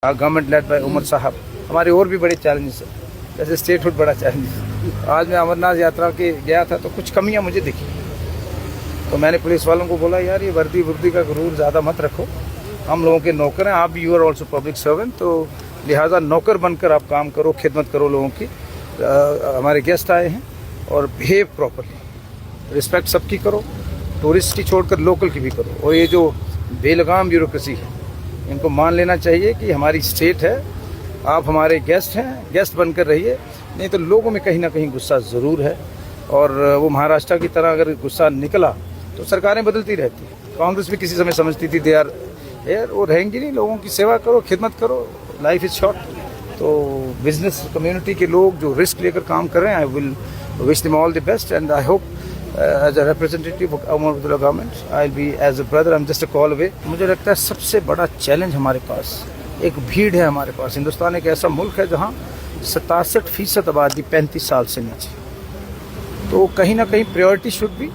Government led by Umar साहब। हमारे और भी बड़े चैलेंजेस हैं, जैसे स्टेटहुड बड़ा चैलेंज है। आज मैं अमरनाथ यात्रा के गया था तो कुछ कमियां मुझे दिखी, तो मैंने पुलिस वालों को बोला यार ये वर्दी का गुरूर ज़्यादा मत रखो, हम लोगों के नौकर हैं, आप भी you are also public servant, तो लिहाजा नौकर बनकर आप काम करो, खिदमत करो लोगों की। हमारे गेस्ट आए हैं और बिहेव प्रॉपरली, रिस्पेक्ट सबकी करो, टूरिस्ट की छोड़कर लोकल की भी करो। और ये जो बेलगाम ब्यूरोक्रेसी है इनको मान लेना चाहिए कि हमारी स्टेट है, आप हमारे गेस्ट हैं, गेस्ट बनकर रहिए, नहीं तो लोगों में कहीं ना कहीं गुस्सा ज़रूर है। और वो महाराष्ट्र की तरह अगर गुस्सा निकला तो सरकारें बदलती रहती हैं। कांग्रेस भी किसी समय समझती थी दे आर यार वो रहेंगी नहीं, लोगों की सेवा करो, खिदमत करो, लाइफ इज़ शॉर्ट। तो बिजनेस कम्युनिटी के लोग जो रिस्क लेकर काम कर रहे हैं, I will wish them all the best and I hope as a representative of Umar Abdullah government, I'll be as a brother, I'm just a call away। मुझे लगता है सबसे बड़ा चैलेंज हमारे पास एक भीड़ है। हमारे पास हिंदुस्तान एक ऐसा मुल्क है जहाँ 67% आबादी 35 साल से नीचे, तो कहीं ना कहीं प्रायोरिटी शुड बी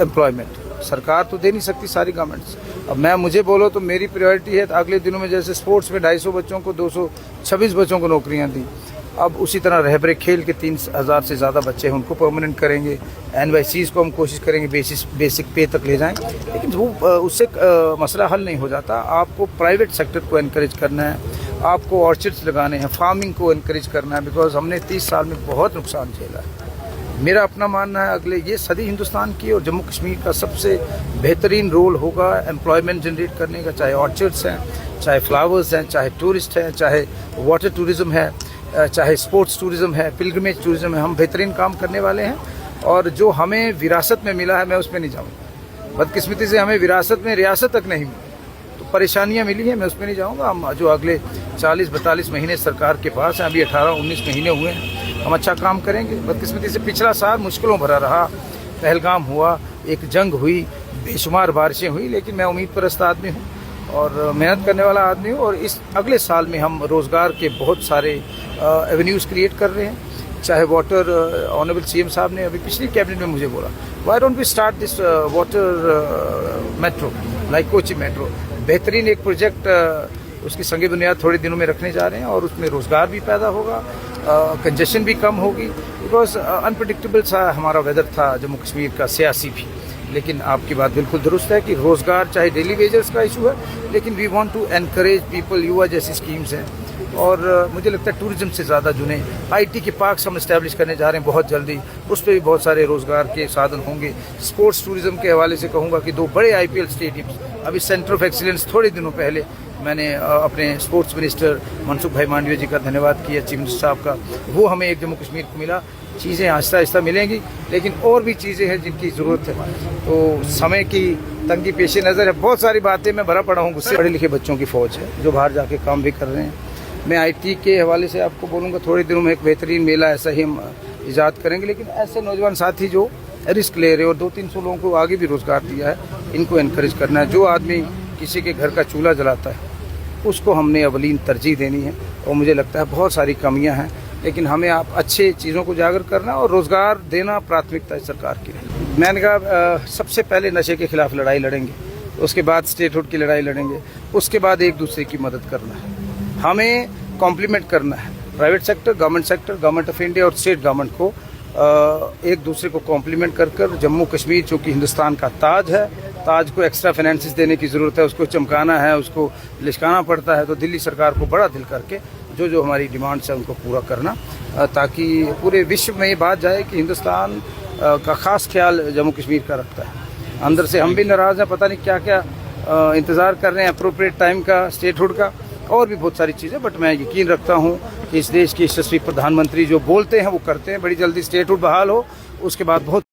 एम्प्लॉयमेंट। सरकार तो दे नहीं सकती सारी गवर्नमेंट्स। अब मुझे बोलो तो मेरी प्रायोरिटी है, तो अगले दिनों में जैसे स्पोर्ट्स में 250 बच्चों को 226 बच्चों को नौकरियाँ दी, अब उसी तरह रहबरे खेल के 3000 से ज़्यादा बच्चे हैं उनको परमानेंट करेंगे। NYCs को हम कोशिश करेंगे बेसिक पे तक ले जाएं, लेकिन वो उससे मसला हल नहीं हो जाता। आपको प्राइवेट सेक्टर को एनकरेज करना है, आपको ऑर्चिड्स लगाने हैं, फार्मिंग को एनकरेज करना है, बिकॉज हमने 30 साल में बहुत नुकसान झेला है। मेरा अपना मानना है अगले ये सदी हिंदुस्तान की और जम्मू कश्मीर का सबसे बेहतरीन रोल होगा एम्प्लॉयमेंट जनरेट करने का, चाहे ऑर्चिड्स हैं, चाहे फ्लावर्स हैं, चाहे टूरिस्ट हैं, चाहे वाटर टूरिज़्म है, चाहे स्पोर्ट्स टूरिज़्म है, पिलग्रिमेज टूरिज़्म है। हम बेहतरीन काम करने वाले हैं और जो हमें विरासत में मिला है मैं उसमें नहीं जाऊँगा। बदकिस्मती से हमें विरासत में रियासत तक नहीं मिली, तो परेशानियाँ मिली हैं, मैं उसमें नहीं जाऊँगा। हम जो अगले 40-42 महीने सरकार के पास हैं, अभी 18-19 महीने हुए हैं, हम अच्छा काम करेंगे। बदकिस्मती से पिछला साल मुश्किलों भरा रहा, पहलगाम हुआ, एक जंग हुई, बेशुमार बारिशें हुई, लेकिन मैं उम्मीद परस्त आदमी हूँ और मेहनत करने वाला आदमी हूँ। और इस अगले साल में हम रोज़गार के बहुत सारे एवेन्यूज़ क्रिएट कर रहे हैं। चाहे वाटर, ऑनरेबल CM साहब ने अभी पिछली कैबिनेट में मुझे बोला why don't we start this water metro like Kochi metro. बेहतरीन एक प्रोजेक्ट उसकी संगे बुनियाद थोड़े दिनों में रखने जा रहे हैं और उसमें रोज़गार भी पैदा होगा, कंजेशन भी कम होगी, बिकॉज अनप्रडिक्टेबल सा हमारा वेदर था जम्मू कश्मीर का, सियासी भी। लेकिन आपकी बात बिल्कुल दुरुस्त है कि रोज़गार चाहे डेली वेजेस का इशू है, लेकिन we want to encourage people, युवा जैसी स्कीम्स हैं। और मुझे लगता है टूरिज्म से ज़्यादा जुने IT के पार्क्स हम इस्टेब्लिश करने जा रहे हैं बहुत जल्दी, उस पर भी बहुत सारे रोज़गार के साधन होंगे। स्पोर्ट्स टूरिज्म के हवाले से कहूँगा कि 2 बड़े IPL स्टेडियम्स, अभी सेंटर ऑफ एक्सीलेंस थोड़े दिनों पहले मैंने अपने स्पोर्ट्स मिनिस्टर मनसुख भाई मांडविया जी का धन्यवाद किया, चीफ मिनिस्टर साहब का, वो हमें एक जम्मू कश्मीर को मिला। चीज़ें आहिस्ता आहिस्ता मिलेंगी, लेकिन और भी चीज़ें हैं जिनकी ज़रूरत है, तो समय की तंगी पेश नज़र है। बहुत सारी बातें मैं भरा पड़ा हूँ, गुस्से पढ़े लिखे बच्चों की फ़ौज है जो बाहर जाके काम भी कर रहे हैं। मैं IT के हवाले से आपको बोलूँगा थोड़े दिनों में एक बेहतरीन मेला ऐसा ही हम ईजाद करेंगे, लेकिन ऐसे नौजवान साथी जो रिस्क ले रहे हैं और 200-300 लोगों को आगे भी रोज़गार दिया है, इनको इनकरेज करना है। जो आदमी किसी के घर का चूल्हा जलाता है उसको हमने अवलीन तरजीह देनी है। और मुझे लगता है बहुत सारी कमियां हैं, लेकिन हमें आप अच्छे चीज़ों को उजागर करना और रोज़गार देना प्राथमिकता है सरकार की। मैंने कहा सबसे पहले नशे के खिलाफ लड़ाई लड़ेंगे, उसके बाद स्टेटहुड की लड़ाई लड़ेंगे, उसके बाद एक दूसरे की मदद करना है, हमें कॉम्प्लीमेंट करना है। Private sector, government sector, government of India और स्टेट गवर्नमेंट को एक दूसरे को कॉम्प्लीमेंट कर जम्मू कश्मीर चूँकि हिंदुस्तान का ताज है, ताज को एक्स्ट्रा फाइनेंसिस देने की ज़रूरत है, उसको चमकाना है, उसको लिशकाना पड़ता है। तो दिल्ली सरकार को बड़ा दिल करके जो हमारी डिमांड्स है उनको पूरा करना, ताकि पूरे विश्व में ये बात जाए कि हिंदुस्तान का ख़ास ख्याल जम्मू कश्मीर का रखता है। अंदर से हम भी नाराज़ हैं, पता नहीं क्या क्या इंतज़ार कर रहे हैं अप्रोप्रिएट टाइम का, स्टेटहुड का, और भी बहुत सारी चीज़ें। बट मैं यकीन रखता हूँ कि इस देश के यशस्वी प्रधानमंत्री जो बोलते हैं वो करते हैं। बड़ी जल्दी स्टेटहुड बहाल हो, उसके बाद बहुत